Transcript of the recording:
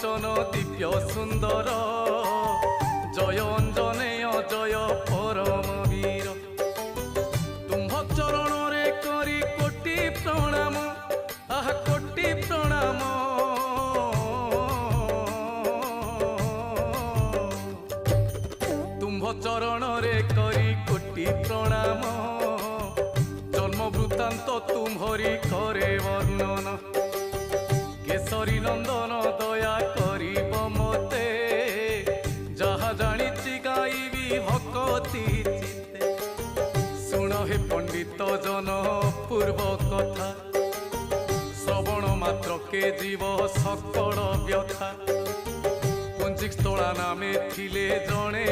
বচন দিব্য সুন্দর জয় অঞ্জনেয় জয় পরম বীর তুম্ভ চরণরে করি কোটি প্রণাম আহা কোটি প্রণাম তুম্ভ চরণরে করি কোটি প্রণাম জন্ম বৃত্তান্ত তুম্ভরি করে বর্ণন কেশরী নন্দন দয়া করিব মতে যাহা জানিছি গাইবি ভকতি চিত্তে শুণ হে পণ্ডিত জন পূর্ব কথা শ্রবণ মাত্রকে জীব সকল ব্যথা পুঞ্জিক স্থলা নামে থিলে জনে